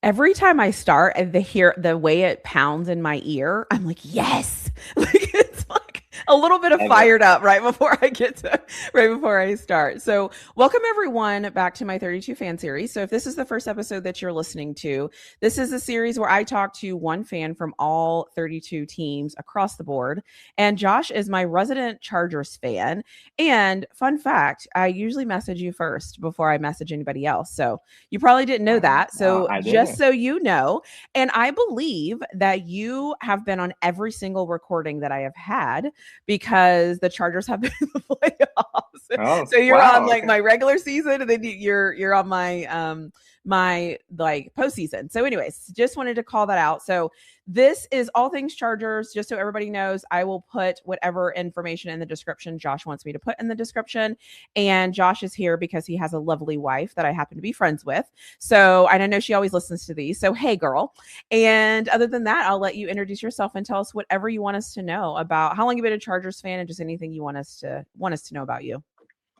Every time I start and the way it pounds in my ear, I'm like, yes. Like it's like a little bit of Love it. fired up right before I start. So welcome everyone back to my 32 fan series. So if this is the first episode that you're listening to, this is a series where I talk to one fan from all 32 teams across the board. And Josh is my resident Chargers fan. And fun fact, I usually message you first before I message anybody else. So you probably didn't know Wow. that. So I just didn't. so you know, and I believe that you have been on every single recording that I have had because the Chargers have been in the playoffs. Oh, So you're on wow. like Okay. my regular season, and then you're on my like postseason. So, anyways, just wanted to call that out. So this is all things Chargers. Just so everybody knows, I will put whatever information in the description Josh wants me to put in the description. And Josh is here because he has a lovely wife that I happen to be friends with. So, and I know she always listens to these. So, hey, girl. And other than that, I'll let you introduce yourself and tell us whatever you want us to know about how long you've been a Chargers fan and just anything you want us to know about you.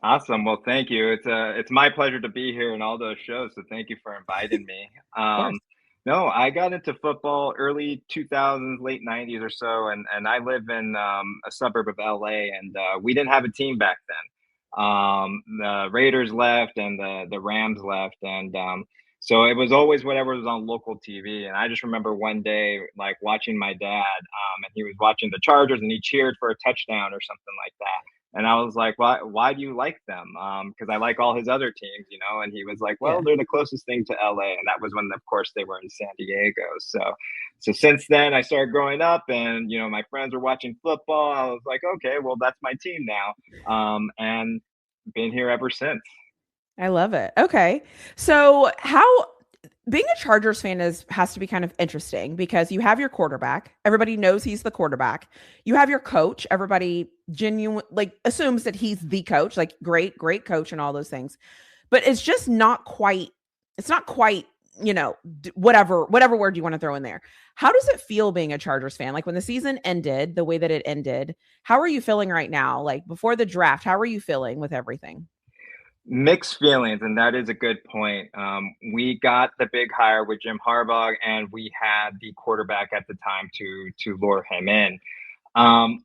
Awesome. Well, thank you. It's my pleasure to be here in all those shows. So thank you for inviting me. Of course. No, I got into football early 2000s, late 90s or so, and I live in a suburb of LA, and we didn't have a team back then. The Raiders left, and the Rams left, and so it was always whatever was on local TV. And I just remember one day, like watching my dad, and he was watching the Chargers, and he cheered for a touchdown or something like that. And I was like, why do you like them? Because I like all his other teams, you know. And he was like, well, Yeah. they're the closest thing to LA. And that was when, of course, they were in San Diego. So since then, I started growing up, and you know, my friends were watching football. I was like, okay, well, that's my team now, and been here ever since. I love it. Okay. So, how being a Chargers fan has to be kind of interesting because you have your quarterback. Everybody knows he's the quarterback. You have your coach. Everybody genuine like assumes that he's the coach, like great coach and all those things. But it's just not quite whatever word you want to throw in there. How does it feel being a Chargers fan? Like when the season ended, the way that it ended, how are you feeling right now? Like before the draft, how are you feeling with everything? Mixed feelings, and that is a good point. We got the big hire with Jim Harbaugh, and we had the quarterback at the time to lure him in. Um,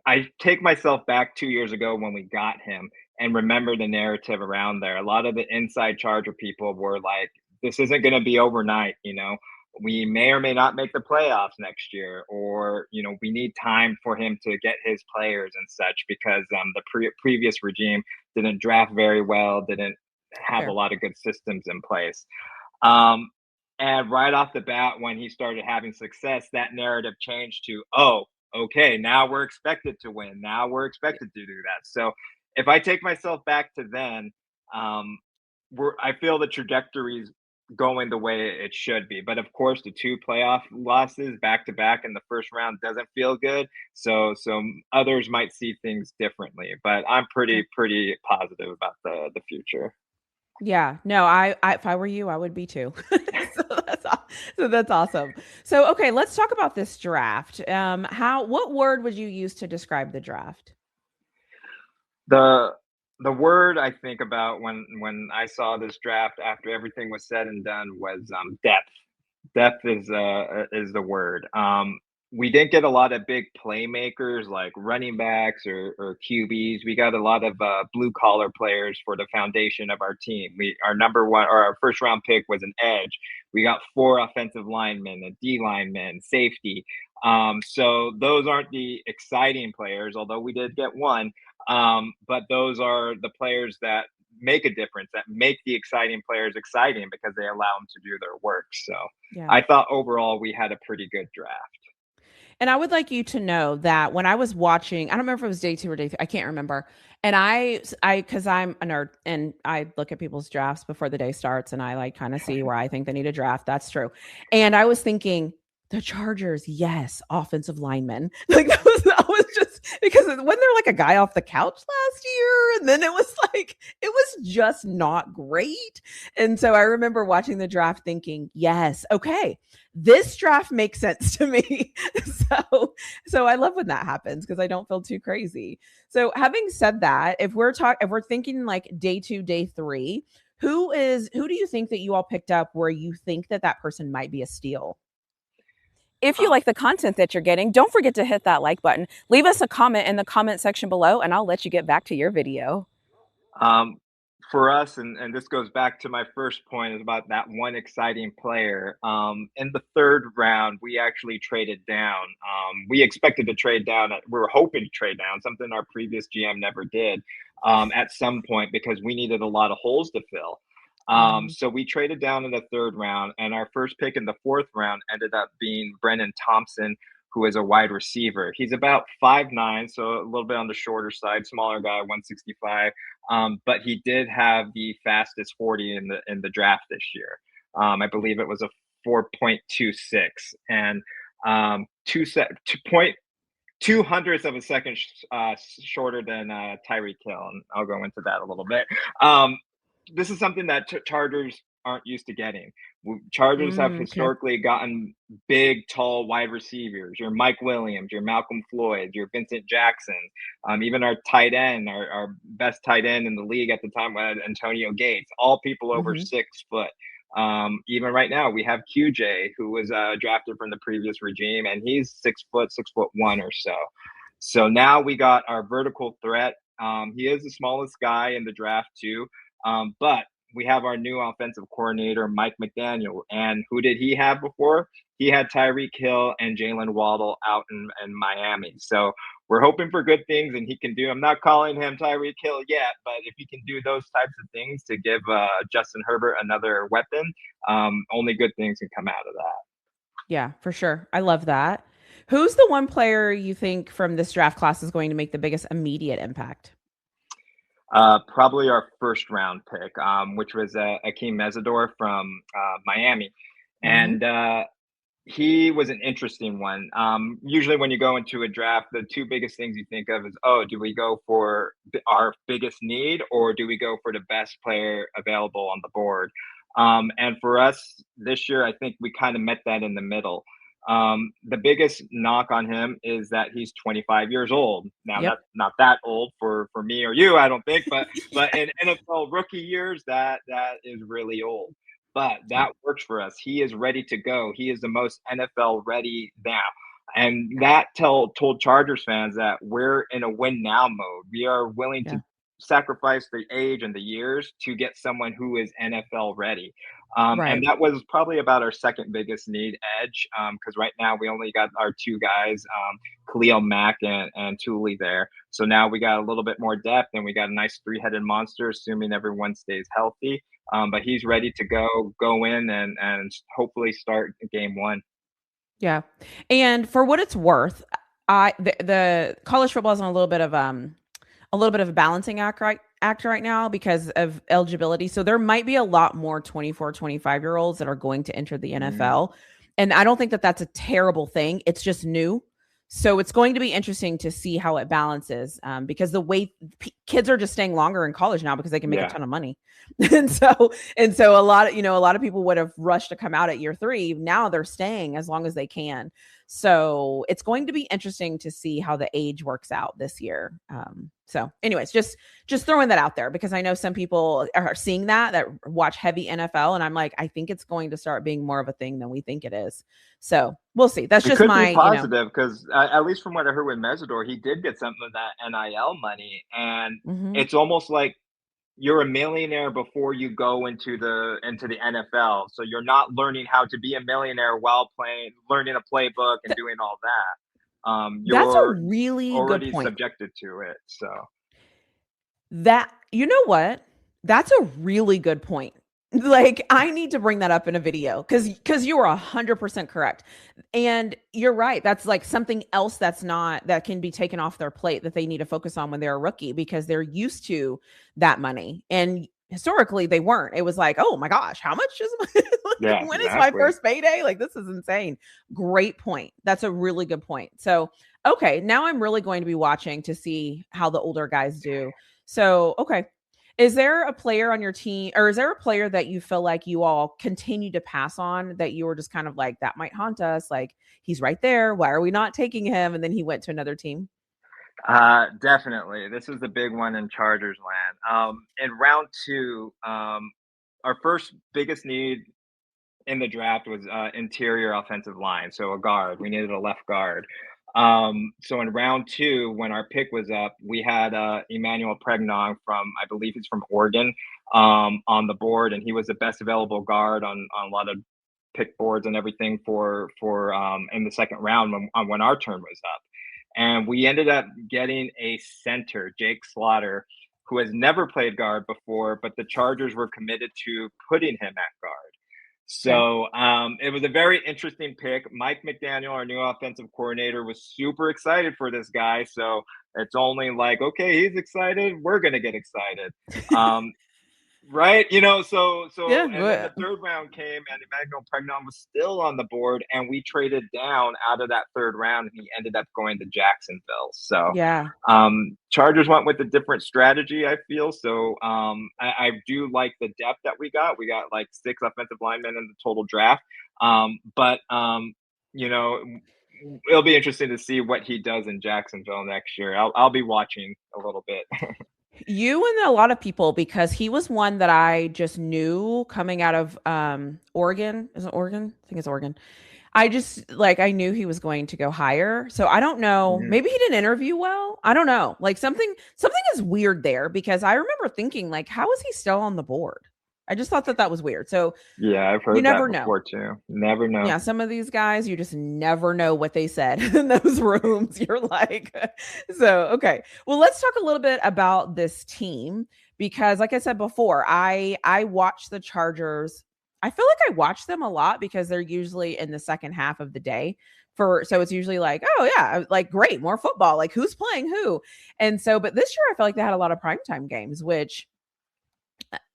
I take myself back 2 years ago when we got him and remember the narrative around there. A lot of the inside Charger people were like, this isn't going to be overnight, you know. We may or may not make the playoffs next year, or, you know, we need time for him to get his players and such because the previous regime didn't draft very well, didn't have a Fair. lot of good systems in place. Um, and right off the bat, when he started having success, that narrative changed to, oh, okay, now we're expected to win. Now we're expected to do that. So if I take myself back to then, um, I feel the trajectory is going the way it should be. But of course, the two playoff losses back to back in the first round doesn't feel good. So others might see things differently. But I'm pretty positive about the future. Yeah, no, I if I were you, I would be too. so that's awesome. So okay, let's talk about this draft. What word would you use to describe the draft? The the word I think about when I saw this draft after everything was said and done was depth. Depth is the word. We didn't get a lot of big playmakers like running backs or QBs. We got a lot of blue collar players for the foundation of our team. Our number one or our first round pick was an edge. We got four offensive linemen, a D lineman, safety. So those aren't the exciting players, although we did get one. But those are the players that make a difference, that make the exciting players exciting because they allow them to do their work. So Yeah. I thought overall we had a pretty good draft. And I would like you to know that when I was watching, I don't remember if it was day 2 or day 3, I can't remember. And because I'm a nerd and I look at people's drafts before the day starts and I like kind of see where I think they need a draft. That's true. And I was thinking, the Chargers, yes, offensive linemen. Like that was just because when they're like a guy off the couch last year, and then it was just not great. And so I remember watching the draft thinking, yes, okay, this draft makes sense to me. So I love when that happens because I don't feel too crazy. So having said that, if we're thinking like day 2, day 3, Who do you think that you all picked up where you think that that person might be a steal? If you like the content that you're getting, don't forget to hit that like button. Leave us a comment in the comment section below, and I'll let you get back to your video. Um, for us, and this goes back to my first point, is about that one exciting player. In the third round, we actually traded down. We expected to trade down. We were hoping to trade down, something our previous GM never did at some point because we needed a lot of holes to fill. Mm. So we traded down in the third round, and our first pick in the fourth round ended up being Brennan Thompson, who is a wide receiver. He's about 5'9", so a little bit on the shorter side, smaller guy, 165. But he did have the fastest 40 in the draft this year. I believe it was a 4.26 and two hundredths of a second shorter than Tyreek Hill, and I'll go into that a little bit. This is something that Chargers aren't used to getting. Chargers have Okay. historically gotten big, tall wide receivers. Your Mike Williams, your Malcolm Floyd, your Vincent Jackson, even our tight end, our best tight end in the league at the time was Antonio Gates. All people over Mm-hmm. 6 foot. Even right now, we have QJ, who was drafted from the previous regime, and he's 6 foot, 6'1" or so. So now we got our vertical threat. He is the smallest guy in the draft too, but we have our new offensive coordinator, Mike McDaniel. And who did he have before? He had Tyreek Hill and Jalen Waddle out in Miami. So we're hoping for good things, and he can do. I'm not calling him Tyreek Hill yet, but if he can do those types of things to give Justin Herbert another weapon, only good things can come out of that. Yeah, for sure. I love that. Who's the one player you think from this draft class is going to make the biggest immediate impact? Probably our first round pick, which was Akeem Mesidor from Miami. Mm-hmm. And he was an interesting one. Usually, when you go into a draft, the two biggest things you think of is, oh, do we go for our biggest need or do we go for the best player available on the board? And for us this year, I think we kind of met that in the middle. The biggest knock on him is that he's 25 years old. Now, Yep. that's not that old for me or you, I don't think, but in NFL rookie years, that is really old. But Yep. that works for us. He is ready to go. He is the most NFL ready now. And that told Chargers fans that we're in a win now mode. We are willing to Yeah. sacrifice the age and the years to get someone who is NFL ready. And Right. that was probably about our second biggest need, edge, because right now we only got our two guys, Khalil Mack and Thule there. So now we got a little bit more depth, and we got a nice three-headed monster, assuming everyone stays healthy. But he's ready to go in and hopefully start game one. Yeah. And for what it's worth, the college football is on a little bit of a balancing act right now because of eligibility. So there might be a lot more 24, 25-year-olds that are going to enter the Mm, NFL. And I don't think that that's a terrible thing. It's just new. So it's going to be interesting to see how it balances because the way kids are just staying longer in college now because they can make a yeah. ton of money. And so a lot of people would have rushed to come out at year 3. Now they're staying as long as they can. So it's going to be interesting to see how the age works out this year. So anyways, just throwing that out there because I know some people are seeing that watch heavy NFL, and I'm like, I think it's going to start being more of a thing than we think it is. So we'll see. That's It just could be my. positive because at least from what I heard with Mesidor, he did get some of that NIL money, and Mhm. it's almost like you're a millionaire before you go into the NFL. So you're not learning how to be a millionaire while learning a playbook and Th- doing all that. that's a You're really good already point. subjected to it. So That you know what? That's a really good point. Like I need to bring that up in a video because you are 100% correct. And you're right. That's like something else that can be taken off their plate that they need to focus on when they're a rookie because they're used to that money. And historically they weren't. It was like, oh my gosh, how much is like, yeah, when is my exactly. first payday? Like this is insane. Great point. That's a really good point. So okay, now I'm really going to be watching to see how the older guys do. So, okay. Is there a player on your team or is there a player that you feel like you all continue to pass on that you were just kind of like, that might haunt us? Like, he's right there. Why are we not taking him? And then he went to another team. Definitely. This was the big one in Chargers land. In round two, our first biggest need in the draft was interior offensive line, so a guard. We needed a left guard. So in round two, when our pick was up, we had Emmanuel Pregnon from, I believe he's from Oregon, on the board, and he was the best available guard on a lot of pick boards and everything for in the second round when our turn was up. And we ended up getting a center, Jake Slaughter, who has never played guard before, but the Chargers were committed to putting him at guard. Okay. So it was a very interesting pick. Mike McDaniel, our new offensive coordinator, was super excited for this guy. So it's only like, okay, he's excited. We're going to get excited. Right, so Yeah. and then the third round came, and Emmanuel Pregnon was still on the board, and we traded down out of that third round, and he ended up going to Jacksonville. So, Yeah. Chargers went with a different strategy, I feel. So, I do like the depth that we got. We got like 6 offensive linemen in the total draft. But you know, it'll be interesting to see what he does in Jacksonville next year. I'll be watching a little bit. You and a lot of people, because he was one that I just knew coming out of Oregon. Is it Oregon? I think it's Oregon. I just like I knew he was going to go higher. So I don't know. Mhm. Maybe he didn't interview well. I don't know. Like something is weird there because I remember thinking like, how is he still on the board? I just thought that was weird. So Yeah, I've you heard that never know. before too. Never know. Yeah, some of these guys, you just never know what they said in those rooms. You're like, so okay. Well, let's talk a little bit about this team because, like I said before, I watch the Chargers. I feel like I watch them a lot because they're usually in the second half of the day. So it's usually like, oh yeah, like great, more football. Like who's playing who? And so, but this year I feel like they had a lot of primetime games, which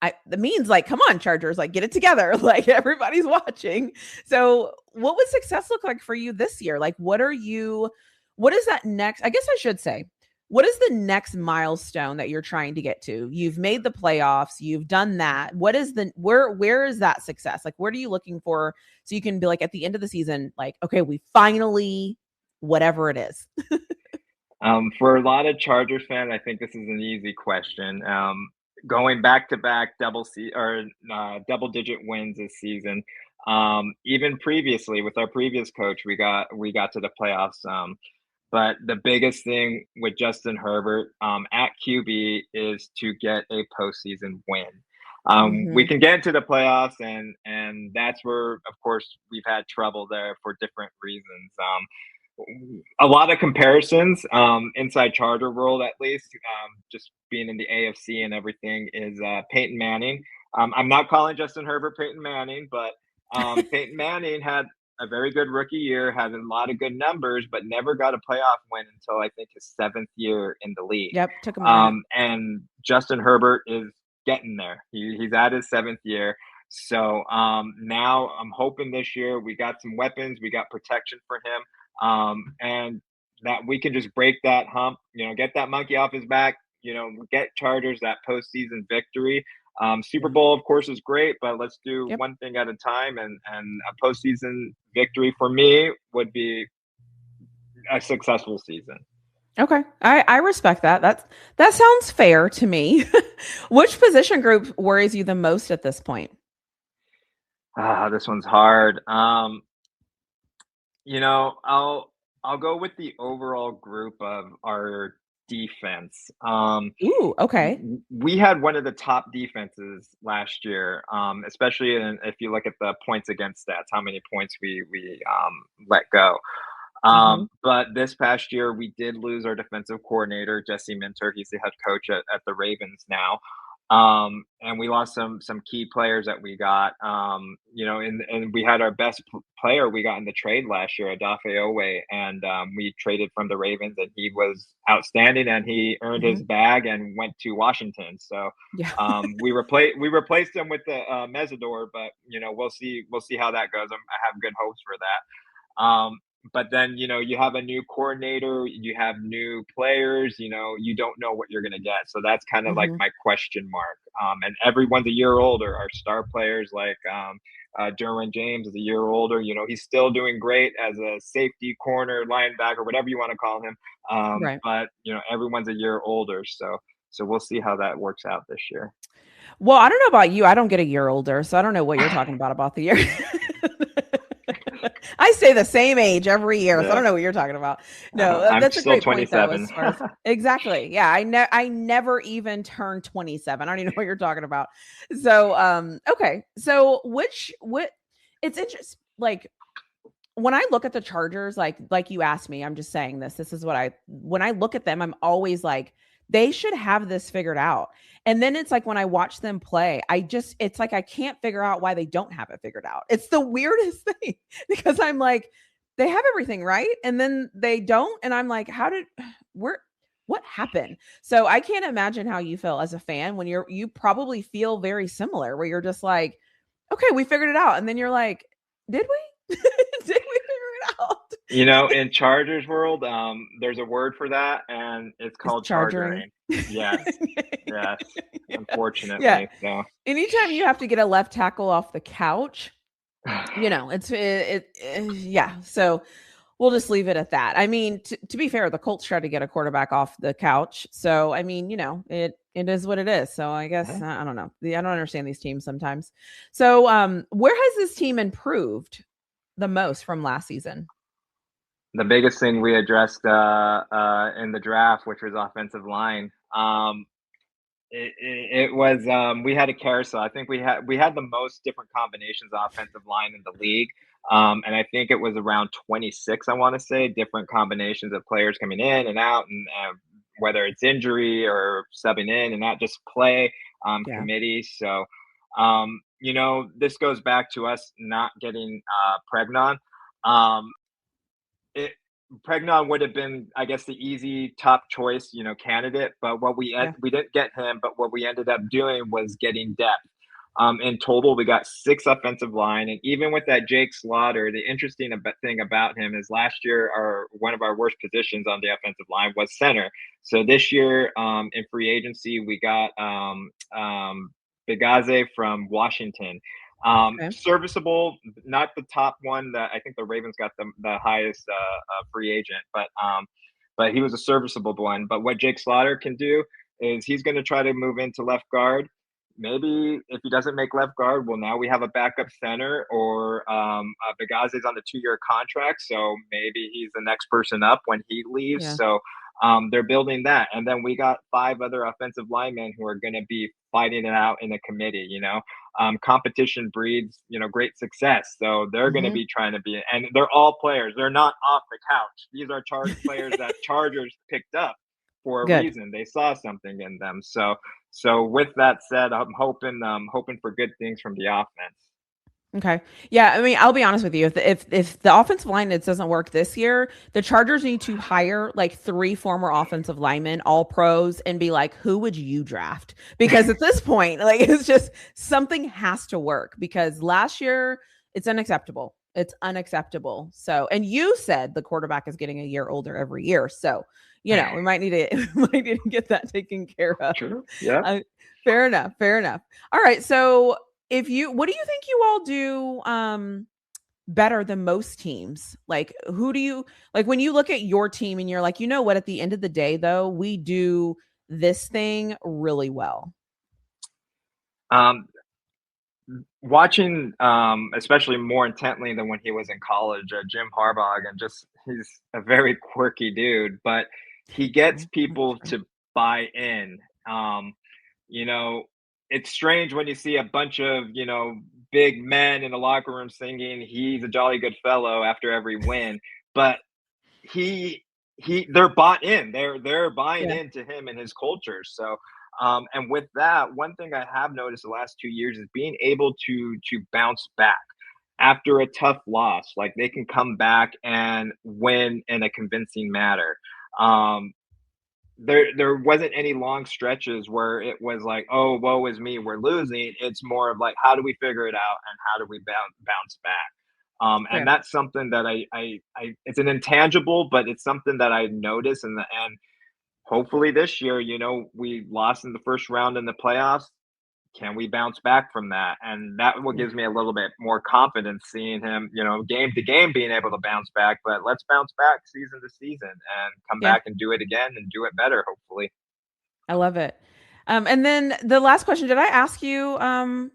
that means like, come on, Chargers, like get it together. Like everybody's watching. So what would success look like for you this year? Like, what is that next? I guess I should say, what is the next milestone that you're trying to get to? You've made the playoffs, you've done that. What is where is that success? Like, what are you looking for? So you can be like at the end of the season, like, okay, we finally, whatever it is. For a lot of Chargers fans, I think this is an easy question. Going back to back double digit wins this season. Even previously with our previous coach, we got to the playoffs. But the biggest thing with Justin Herbert at QB is to get a postseason win. We Mm-hmm. can get into the playoffs, and that's where, of course, we've had trouble there for different reasons. A lot of comparisons inside Charger world, at least, just being in the AFC and everything, is Peyton Manning. I'm not calling Justin Herbert Peyton Manning, but Peyton Manning had a very good rookie year, had a lot of good numbers, but never got a playoff win until I think his 7th year in the league. Yep, took him a minute. And Justin Herbert is getting there. He's at his 7th year. So now I'm hoping this year we got some weapons, we got protection for him, and that we can just break that hump, get that monkey off his back, get Chargers that postseason victory. Super Bowl, of course, is great, but let's do Yep. one thing at a time. And a postseason victory for me would be a successful season. Okay. I respect that. That sounds fair to me. Which position group worries you the most at this point? This one's hard. I'll go with the overall group of our defense. Ooh, okay. We had one of the top defenses last year, especially if you look at the points against stats, how many points we let go. Mm-hmm. But this past year, we did lose our defensive coordinator, Jesse Minter. He's the head coach at the Ravens now. And we lost some key players that we got. And we had our best player we got in the trade last year, Adafe Owe, and we traded from the Ravens, and he was outstanding, and he earned his Mm-hmm. bag and went to Washington. So Yeah. we replaced him with the Mesidor, but we'll see how that goes. I have good hopes for that. But then, you have a new coordinator, you have new players, you don't know what you're going to get. So that's kind of like Mm-hmm. my question mark. And everyone's a year older. Our star players like Derwin James is a year older. He's still doing great as a safety, corner, linebacker, whatever you want to call him. Right. But everyone's a year older. So So we'll see how that works out this year. Well, I don't know about you. I don't get a year older, so I don't know what you're talking about the year. I stay the same age every year, so I don't know what you're talking about. No, I'm that's a still great point, though. 27. As far as exactly, yeah, I never even turned 27. I don't even know what you're talking about. So, okay, so what? It's interesting. Like when I look at the Chargers, like you asked me, I'm just saying this. This is what when I look at them, I'm always like, they should have this figured out. And then it's like when I watch them play, it's like I can't figure out why they don't have it figured out. It's the weirdest thing because I'm like, they have everything right, and then they don't, and I'm like, what happened? So I can't imagine how you feel as a fan when you probably feel very similar, where you're just like, okay, we figured it out, and then you're like, did we? Did we figure it out? In Chargers world, there's a word for that, and it's It's called chargering. chargering. Yes, yes. Yeah. Unfortunately, so. Anytime you have to get a left tackle off the couch, yeah. So we'll just leave it at that. I mean, to be fair, the Colts tried to get a quarterback off the couch. So, I mean, it is what it is. So I guess, I don't know. I don't understand these teams sometimes. So, where has this team improved the most from last season? The biggest thing we addressed in the draft, which was offensive line. It was we had a carousel. I think we had the most different combinations of offensive line in the league. And I think it was around 26, I want to say, different combinations of players coming in and out, and whether it's injury or subbing in and not just play committee. So, this goes back to us not getting Pregnon. Pregnon would have been, I guess, the easy top choice, candidate. But we didn't get him. But what we ended up doing was getting depth. In total, we got 6 offensive line, and even with that Jake Slaughter, the interesting thing about him is last year one of our worst positions on the offensive line was center. So this year, in free agency, we got Begaze from Washington. Serviceable, not the top one. That I think the Ravens got the highest free agent, but he was a serviceable one. But what Jake Slaughter can do is he's going to try to move into left guard. Maybe if he doesn't make left guard, well, now we have a backup center, or Begaze's on the 2-year contract, so maybe he's the next person up when he leaves. Yeah. So they're building that, and then we got 5 other offensive linemen who are going to be fighting it out in a committee. Competition breeds, great success. So they're going to be trying to be, and they're all players. They're not off the couch. These are players that Chargers picked up for a reason. They saw something in them. So with that said, I'm hoping for good things from the offense. Okay. Yeah. I mean, I'll be honest with you. If the offensive line doesn't work this year, the Chargers need to hire like 3 former offensive linemen, all pros, and be like, who would you draft? Because at this point, like, it's just something has to work, because last year it's unacceptable. It's unacceptable. So, and you said the quarterback is getting a year older every year. So, we might need to get that taken care of. True. Yeah. Fair enough. Fair enough. All right. So, what do you think you all do better than most teams? Like, who do you like when you look at your team and you're like, you know what, at the end of the day, though, we do this thing really well? Watching, especially more intently than when he was in college, Jim Harbaugh, and he's a very quirky dude, but he gets people to buy in. It's strange when you see a bunch of, big men in the locker room singing "He's a jolly good fellow" after every win, but they're bought in. They're buying into him and his culture. So, and with that, one thing I have noticed the last 2 years is being able to bounce back after a tough loss. Like, they can come back and win in a convincing manner. There wasn't any long stretches where it was like, oh, woe is me, we're losing. It's more of like, how do we figure it out and how do we bounce back? And that's something that I it's an intangible, but it's something that I notice. And hopefully this year, we lost in the first round in the playoffs. Can we bounce back from that? And that what gives me a little bit more confidence, seeing him, game to game, being able to bounce back. But let's bounce back season to season and come back and do it again and do it better, hopefully. I love it. And then the last question, did I ask you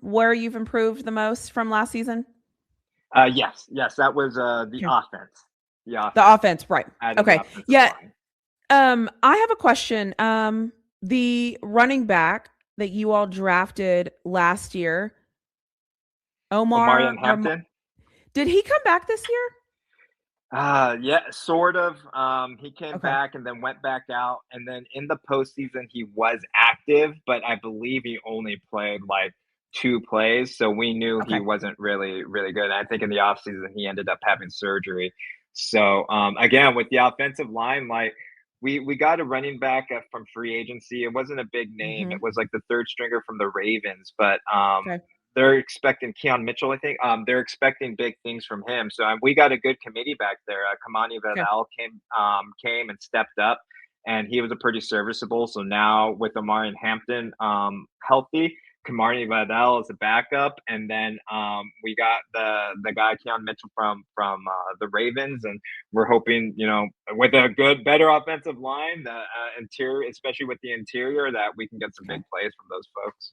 where you've improved the most from last season? Yes, that was the Okay. offense. The The offense, offense, right. adding the Okay. offensive Yeah. line. I have a question. The running back that you all drafted last year, Omarion Omar, Hampton. did he come back this year? Yeah, sort of. He came Okay. back and then went back out, and then in the postseason he was active, but I believe he only played like 2 plays, so we knew he Okay. wasn't really good. I think in the offseason he ended up having surgery. So again, with the offensive line, like we got a running back from free agency. It wasn't a big name. Mm-hmm. It was like the third stringer from the Ravens, but Okay. they're expecting Keon Mitchell, I think. They're expecting big things from him. So we got a good committee back there. Kamani Okay. Vidal came and stepped up, and he was a pretty serviceable. So now with Amari and Hampton healthy, Kamani Vidal is a backup, and then we got the guy Keon Mitchell from the Ravens, and we're hoping, with a better offensive line, the interior, especially with the interior, that we can get some big Okay. plays from those folks.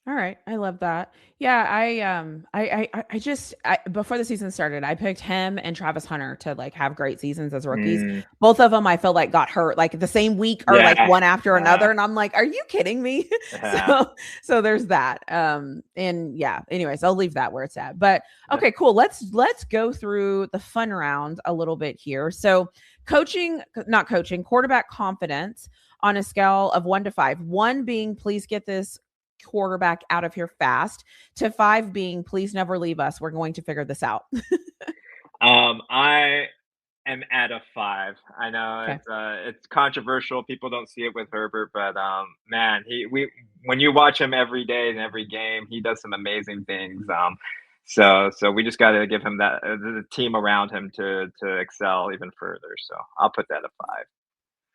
All right, I love that. Yeah, I just before the season started, I picked him and Travis Hunter to like have great seasons as rookies. Mm, Both of them I feel like got hurt like the same week or like yeah, one after yeah. another, and I'm like, are you kidding me? Yeah. So there's that. And yeah, anyways, I'll leave that where it's at. But Yeah. okay, cool. Let's go through the fun round a little bit here. So not coaching, quarterback confidence on a scale of 1 to 5. 1 being please get this quarterback out of here fast, to 5 being please never leave us. We're going to figure this out. I am at a 5. I know Okay. it's controversial. People don't see it with Herbert, but man, we when you watch him every day and every game, he does some amazing things. So we just got to give him that the team around him to excel even further. So I'll put that a 5.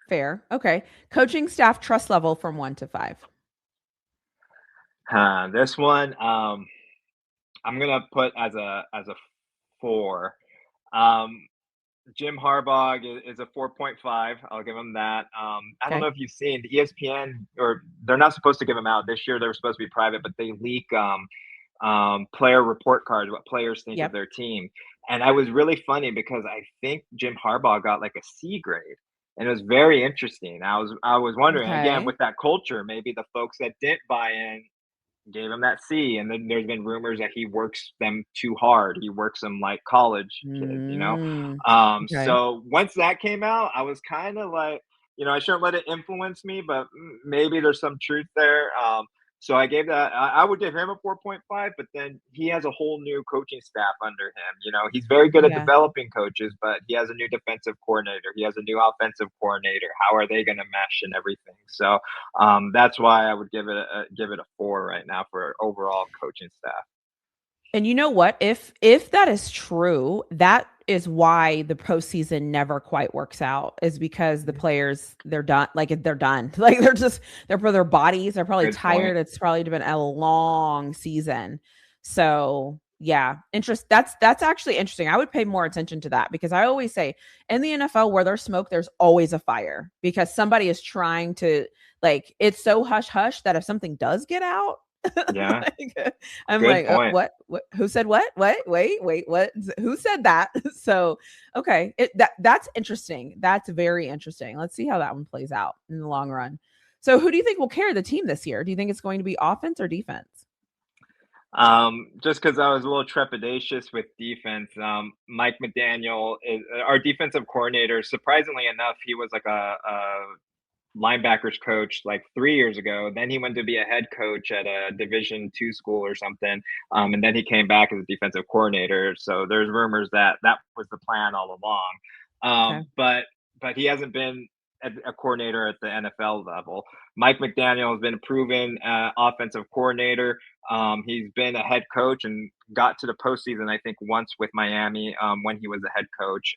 Fair. Okay. Coaching staff trust level from 1 to 5. This one, I'm gonna put as a 4. Um, Jim Harbaugh is a 4.5. I'll give him that. I don't know Okay. if you've seen the ESPN, or they're not supposed to give them out this year. They were supposed to be private, but they leak player report cards, what players think of Yep. their team. And I was really funny because I think Jim Harbaugh got like a C grade, and it was very interesting. I was wondering again, Okay. with that culture, maybe the folks that didn't buy in gave him that C. And then there's been rumors that he works them too hard. He works them like college kids. Mm, okay. So once that came out, I was kind of like, I shouldn't let it influence me, but maybe there's some truth there. So I gave that. I would give him a 4.5, but then he has a whole new coaching staff under him. He's very good at Yeah. developing coaches, but he has a new defensive coordinator. He has a new offensive coordinator. How are they going to mesh and everything? So that's why I would give it a 4 right now for overall coaching staff. And you know what? If that is true, that is why the postseason never quite works out, is because the players, they're done. Like they're done. Like they're for their bodies. They're probably Good point. tired. It's probably been a long season. So yeah, that's actually interesting. I would pay more attention to that, because I always say in the NFL where there's smoke, there's always a fire, because somebody is trying to, like, it's so hush hush that if something does get out, Yeah, like, I'm good like, point. what? Who said what? What? Wait, what? Who said that? So, okay, that's interesting. That's very interesting. Let's see how that one plays out in the long run. So, who do you think will carry the team this year? Do you think it's going to be offense or defense? Just because I was a little trepidatious with defense, Mike McDaniel is our defensive coordinator. Surprisingly enough, he was like a linebackers coach like 3 years ago. Then he went to be a head coach at a Division II school or something, and then he came back as a defensive coordinator. So there's rumors that that was the plan all along. Okay. But he hasn't been a coordinator at the NFL level. Mike McDaniel has been a proven offensive coordinator. He's been a head coach and got to the postseason, I think, once with Miami when he was a head coach.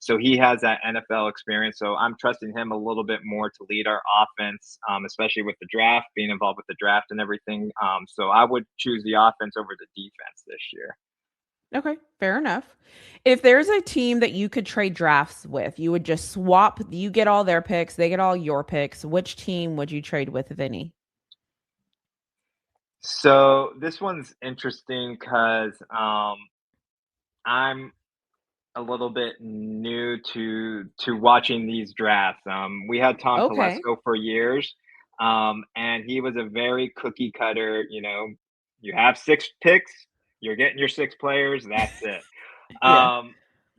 So he has that NFL experience. So I'm trusting him a little bit more to lead our offense, especially with the draft, being involved with the draft and everything. So I would choose the offense over the defense this year. Okay, fair enough. If there's a team that you could trade drafts with, you would just swap, you get all their picks, they get all your picks. Which team would you trade with, if any? So this one's interesting because I'm a little bit new to watching these drafts. We had Tom Okay. Telesco for years, and he was a very cookie cutter. You have 6 picks, you're getting your 6 players. That's it. Yeah.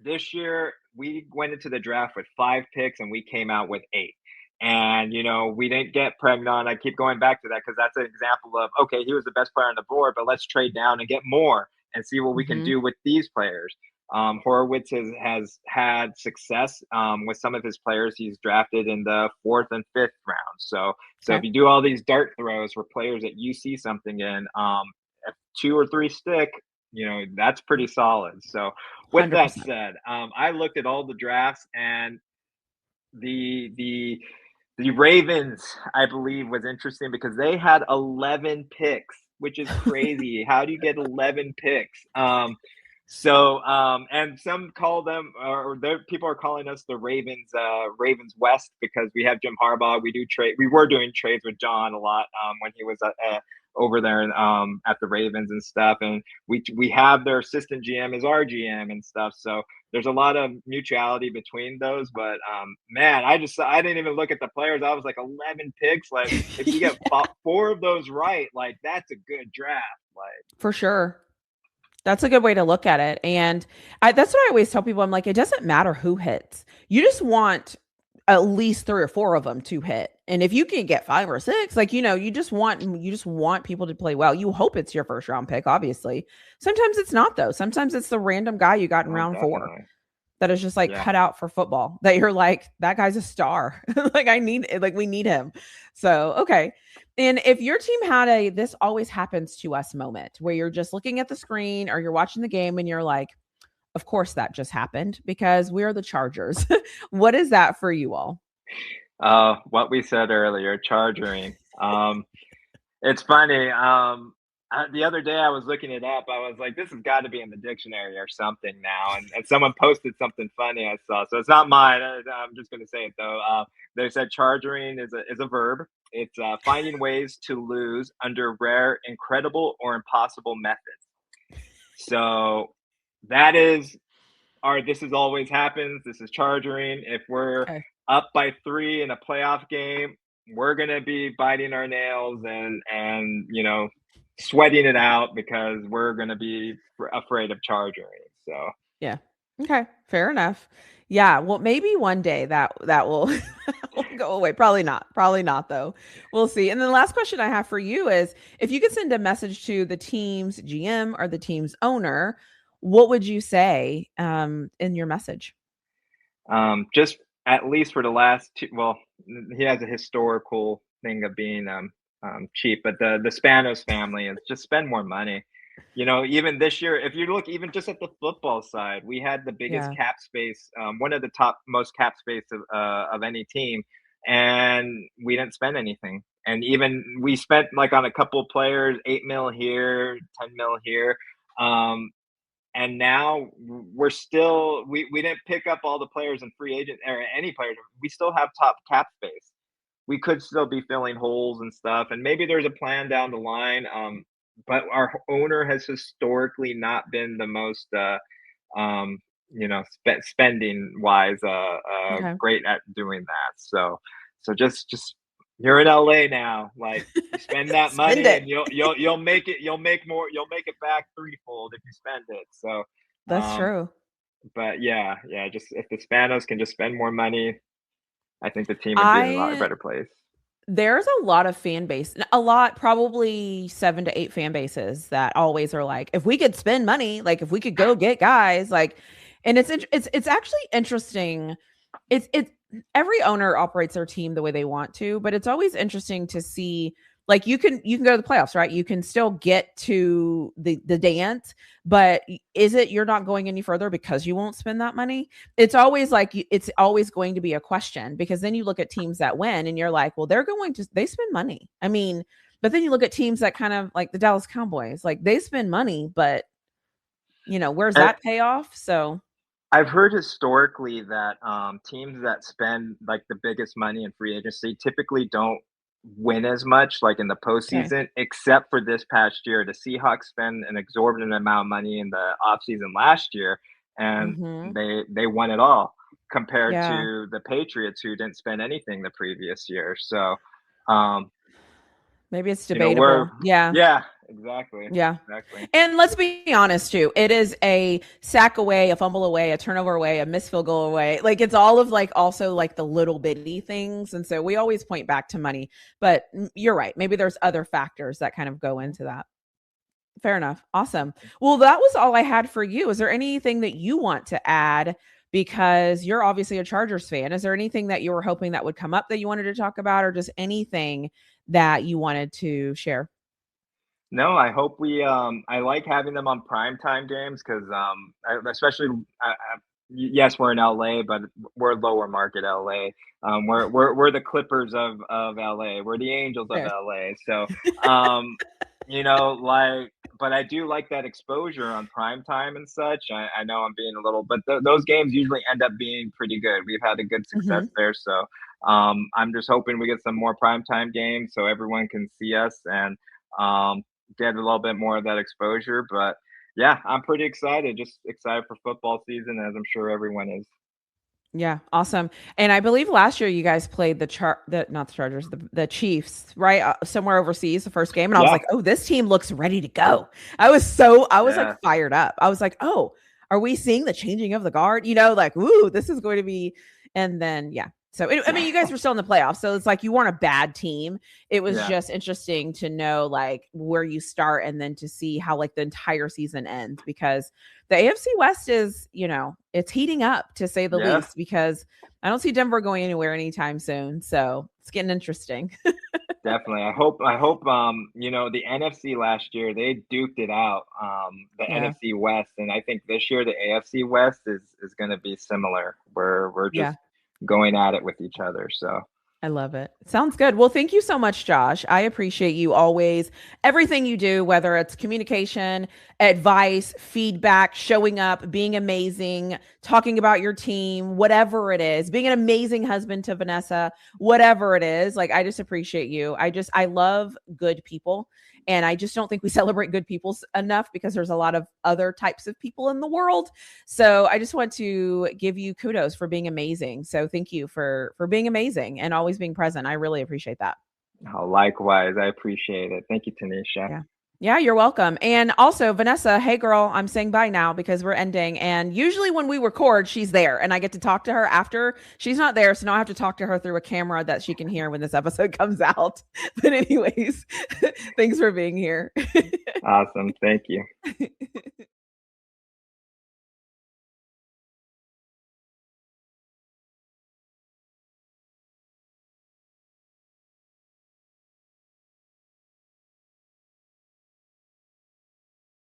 This year we went into the draft with 5 picks, and we came out with 8. And we didn't get pregnant. I keep going back to that because that's an example of, okay, he was the best player on the board, but let's trade down and get more and see what we can Hmm. do with these players. Horowitz has had success with some of his players he's drafted in the 4th and 5th round. So if Okay. you do all these dart throws for players that you see something in, if 2 or 3 stick, that's pretty solid. So with that 100%. said, I looked at all the drafts, and the Ravens, I believe, was interesting because they had 11 picks, which is crazy. How do you get 11 picks? And some call them, or people are calling us the Ravens West, because we have Jim Harbaugh. We were doing trades with John a lot when he was over there at the Ravens and stuff. And we have their assistant GM as our GM and stuff. So there's a lot of mutuality between those. But man, I didn't even look at the players. I was like 11 picks. Like if you get 4 of those right, like that's a good draft. Like For sure. That's a good way to look at it. And that's what I always tell people. I'm like, it doesn't matter who hits. You just want at least 3 or 4 of them to hit. And if you can get 5 or 6, like, you just want people to play well. You hope it's your first round pick, obviously. Sometimes it's not though. Sometimes it's the random guy you got in oh, round 4 definitely, that is just like yeah. cut out for football, that you're like, that guy's a star. We need him. So, okay. And if your team had a this always happens to us moment where you're just looking at the screen or you're watching the game and you're like, of course that just happened because we're the Chargers. What is that for you all? What we said earlier, charging. It's funny. The other day I was looking it up. I was like, this has got to be in the dictionary or something now. And someone posted something funny I saw. So it's not mine. I'm just going to say it though. They said charging is a verb. It's finding ways to lose under rare, incredible, or impossible methods. So that is this has always happens. This is charging. If we're Okay. up by 3 in a playoff game, we're gonna be biting our nails and sweating it out because we're gonna be afraid of charging. So Yeah. Okay. Fair enough. Yeah. Well, maybe one day that will, will go away. Probably not. Probably not though. We'll see. And then the last question I have for you is if you could send a message to the team's GM or the team's owner, what would you say in your message? just at least for the last 2, well, he has a historical thing of being cheap, but the Spanos family is just spend more money. Even this year, if you look even just at the football side, we had the biggest Yeah. cap space, one of the top most cap space of any team, and we didn't spend anything. And even we spent like on a couple of players, 8 mil here, 10 mil here. And now we didn't pick up all the players in free agent or any players. We still have top cap space. We could still be filling holes and stuff, and maybe there's a plan down the line. But our owner has historically not been the most, spending wise, Okay. great at doing that. So just you're in LA now. Like you spend that Spend money, it. and you'll make it. You'll make more. You'll make it back threefold if you spend it. So, That's um, true. but yeah. Just if the Spanos can just spend more money, I think the team would be in a lot I better place. There's a lot of fan base, a lot, probably 7 to 8 fan bases that always are like, if we could spend money, like if we could go get guys, like, and it's actually interesting. It's every owner operates their team the way they want to, but it's always interesting to see, like, you can go to the playoffs, right? You can still get to the dance, but is it you're not going any further because you won't spend that money? It's always like it's always going to be a question, because then you look at teams that win and you're like, well, they spend money. I mean, but then you look at teams that kind of like the Dallas Cowboys, like they spend money, but where's And that payoff? So I've heard historically that teams that spend like the biggest money in free agency typically don't win as much like in the okay. postseason, except for this past year. The Seahawks spent an exorbitant amount of money in the offseason last year, and Mm-hmm. they won it all compared Yeah. to the Patriots who didn't spend anything the previous year. So, um, Maybe it's we're debatable. Yeah. yeah, exactly, Yeah. exactly. And let's be honest too. It is a sack away, a fumble away, a turnover away, a missed field goal away. Like it's all of like also like the little bitty things. And so we always point back to money. But you're right. Maybe there's other factors that kind of go into that. Fair enough. Awesome. Well, that was all I had for you. Is there anything that you want to add? Because you're obviously a Chargers fan. Is there anything that you were hoping that would come up that you wanted to talk about, or just anything that you wanted to share? No, I hope I like having them on primetime games because especially yes, we're in LA, but we're lower market LA. We're the Clippers of LA. We're the Angels of Fair. LA. So um, like, but I do like that exposure on primetime and such. I know I'm being a little, but those games usually end up being pretty good. We've had a good success Mm-hmm. there, so I'm just hoping we get some more primetime games so everyone can see us and um, get a little bit more of that exposure. But yeah, I'm pretty excited. Just excited for football season, as I'm sure everyone is. Yeah, awesome. And I believe last year you guys played the not the Chargers, the Chiefs, right? Somewhere overseas, the first game. And I was Yeah, like, oh, this team looks ready to go. I was like yeah, fired up. I was like, oh, are we seeing the changing of the guard? Like, ooh, this is going to be. And then, yeah. So, I mean, you guys were still in the playoffs. So it's like you weren't a bad team. It was yeah, just interesting to know like where you start and then to see how like the entire season ends because the AFC West is, it's heating up to say the yeah. least because I don't see Denver going anywhere anytime soon. So it's getting interesting. Definitely. I hope the NFC last year they duked it out, the Yeah. NFC West, and I think this year the AFC West is going to be similar. We're Yeah. just going at it with each other. So, I love it. Sounds good. Well, thank you so much, Josh. I appreciate you always, everything you do, whether it's communication, advice, feedback, showing up, being amazing, talking about your team, whatever it is, being an amazing husband to Vanessa, whatever it is. Like, I just appreciate you. I love good people. And I just don't think we celebrate good people enough because there's a lot of other types of people in the world. So I just want to give you kudos for being amazing. So thank you for being amazing and always being present. I really appreciate that. likewise, I appreciate it. Thank you, Tanisha. Yeah. Yeah, you're welcome. And also, Vanessa, hey girl, I'm saying bye now because we're ending. And usually when we record, she's there and I get to talk to her after. She's not there. So now I have to talk to her through a camera that she can hear when this episode comes out. But, anyways, thanks for being here. Awesome. Thank you.